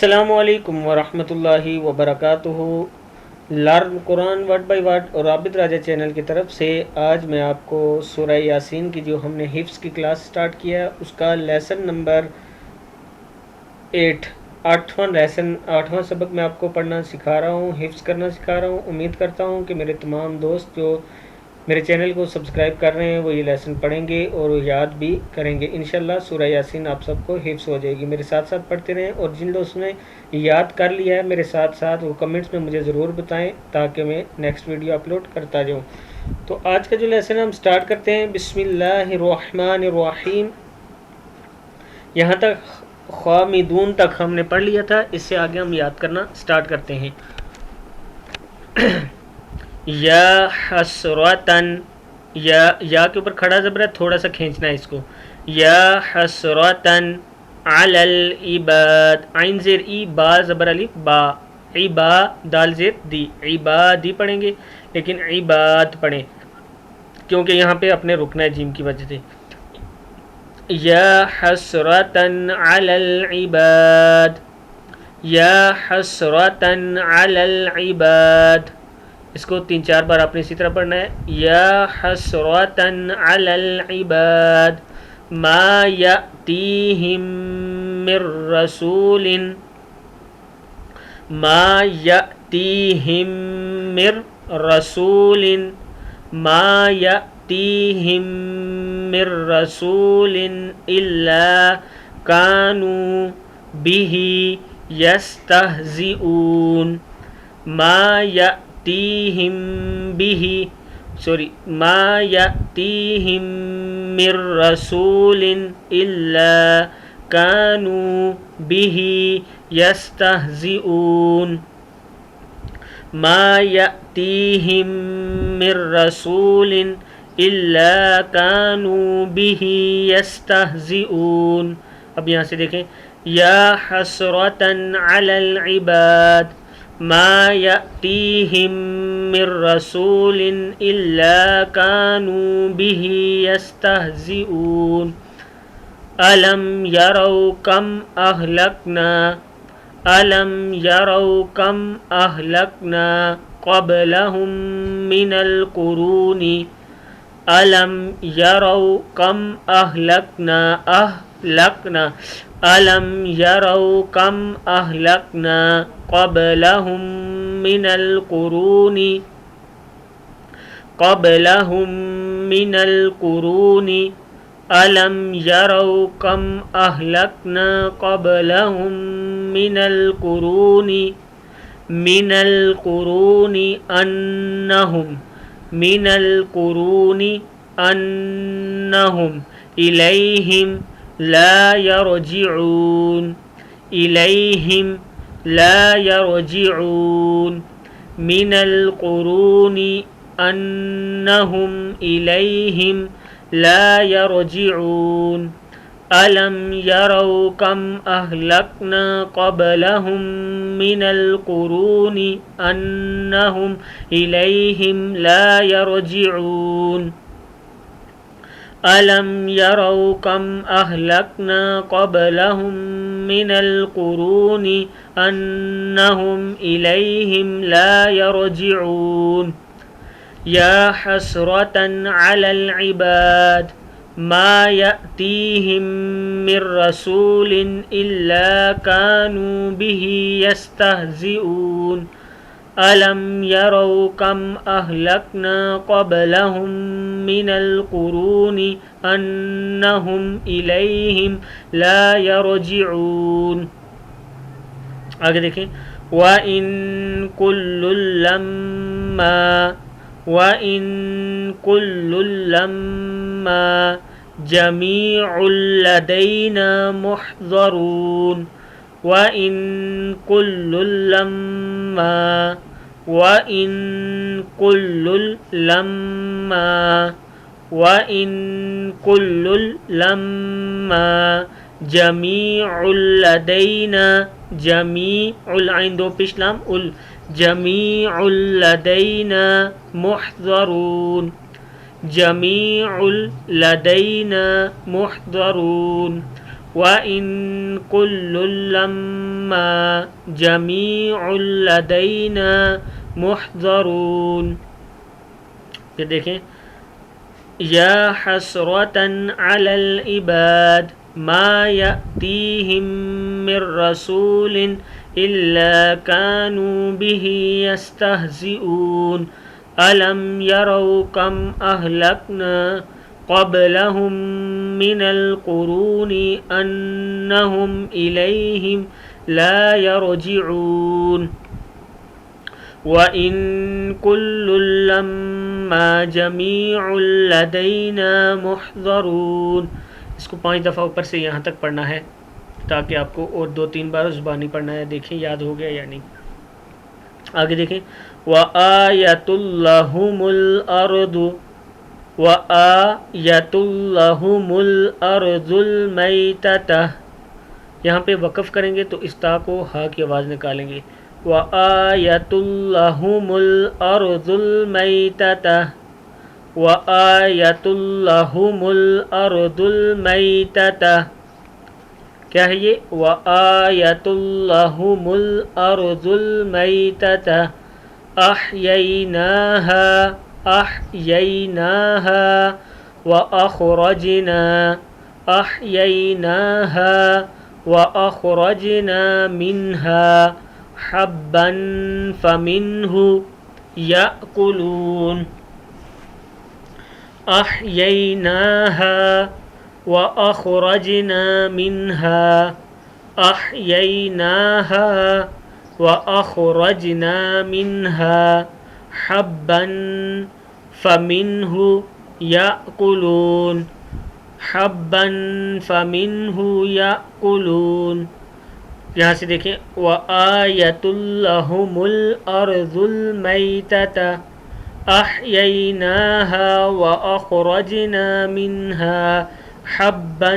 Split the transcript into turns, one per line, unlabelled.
السلام علیکم ورحمۃ اللہ وبرکاتہ۔ Learn Quran word by word اور عابد راجہ چینل کی طرف سے آج میں آپ کو سورہ یاسین کی جو ہم نے حفظ کی کلاس سٹارٹ کیا اس کا لیسن نمبر 8واں سبق میں آپ کو پڑھنا سکھا رہا ہوں، حفظ کرنا سکھا رہا ہوں۔ امید کرتا ہوں کہ میرے تمام دوست جو میرے چینل کو سبسکرائب کر رہے ہیں وہ یہ لیسن پڑھیں گے اور یاد بھی کریں گے۔ انشاءاللہ سورہ یاسین آپ سب کو حفظ ہو جائے گی۔ میرے ساتھ ساتھ پڑھتے رہیں، اور جن دوستوں نے یاد کر لیا ہے میرے ساتھ ساتھ وہ کمنٹس میں مجھے ضرور بتائیں تاکہ میں نیکسٹ ویڈیو اپلوڈ کرتا جاؤں۔ تو آج کا جو لیسن ہم سٹارٹ کرتے ہیں، بسم اللہ الرحمن الرحیم۔ یہاں تک خامدون تک ہم نے پڑھ لیا تھا، اس سے آگے ہم یاد کرنا سٹارٹ کرتے ہیں۔ یا حسرتن، یا کے اوپر کھڑا زبر ہے، تھوڑا سا کھینچنا ہے اس کو۔ یا حسرتن علی العباد، عین زیر ای، با زبر الف با، عبا دال زیر دی، عبادی پڑھیں گے لیکن عباد پڑھیں کیونکہ یہاں پہ اپنے رکنا ہے جیم کی وجہ سے۔ یا حسرتن علی العباد، یا حسرتن علی العباد، اس کو 3-4 بار آپ نے اسی طرح پڑھنا ہے۔ یا حسرتن علی العباد ما یأتیہم من رسول، ما یأتیہم من رسول، ما یأتیہم من رسول الا کانوا بہ یستہزئون، ما یأتیہم بہ ما یأتیہم من رسول الا کانوا بہ یستہزئون، ما یأتیہم من رسول الا کانوا بہ یستہزئون۔ اب یہاں سے دیکھیں، یا حسرتن علی العباد ما یأتیہم من رسول الا کانوا بہ یستہزئون، الم یروا کم اہلکنا، الم یروا کم اہلکنا قبلہم من القرون، الم یروا کم اہلکنا الم یروا کم اہلکنا قبلہم من القرون الم یروا کم اہلکنا قبلہم من القرون انہم الیہم لا یرجعون، الیہم لا یرجعون، من القرون انہم الیہم لا یرجعون، الم یروا کم اہلکنا قبلہم من القرون انہم الیہم لا یرجعون، الم یروا کم اہلکنا قبلہم من القرون انہم الیہم لا یرجعون، یا حسرتن علی العباد ما یأتیہم من رسول الا کانوا بہ یستہزئون، الم یروا کم اہلکنا قبلہم من القرون انہم الیہم لا یرجعون۔ آگے دیکھیں، وَإِن كُلٌّ لَمَّا جَمِيعٌ لَدَيْنَا مُحْضَرُونَ، وَإِن كُلٌّ لَمَّا جَمِيعٌ لَدَيْنَا، جمیع العین دو پیش لام جمیع لدینا محضرون، جمیع لدینا محضرون، وَإِن كُلٌّ لما جميع لدينا محضرون. پھر دیکھیں یا حسرة على العباد ما يأتيهم من رسول إلا كانوا به يستهزئون ألم يروا كم أهلكنا قبلهم من القرون أنهم إليهم لا يرجعون وَإِن كُلٌّ لَمَّا جَمِيعٌ لَدَيْنَا مُحْضَرُونَ. اس کو 5 دفعہ اوپر سے یہاں تک پڑھنا ہے تاکہ آپ کو اور 2-3 بار زبانی پڑھنا ہے. دیکھیں یاد ہو گیا یا نہیں. آگے دیکھیں وَآيَةٌ لَهُمُ الْأَرْضُ وَآيَةٌ لَهُمُ الْأَرْضُ الْمَيْتَةُ. یہاں پہ وقف کریں گے تو اس تا کو ہا کی آواز نکالیں گے. وَآيَةٌ لَهُمُ الْأَرْضُ الْمَيْتَةُ وَآيَةٌ لَهُمُ الْأَرْضُ الْمَيْتَةُ. کیا ہے یہ وَآيَةٌ لَهُمُ الْأَرْضُ الْمَيْتَةُ أَحْيَيْنَاهَا وَأَخْرَجْنَا مِنْهَا حبا فمنه يأكلون. أحييناها وأخرجنا منها حبا فمنه يأكلون. یہاں سے دیکھیں وَآيَةٌ لَهُمُ الْأَرْضُ الْمَيْتَةَ أَحْيَيْنَاهَا وَأَخْرَجْنَا مِنْهَا حَبًّا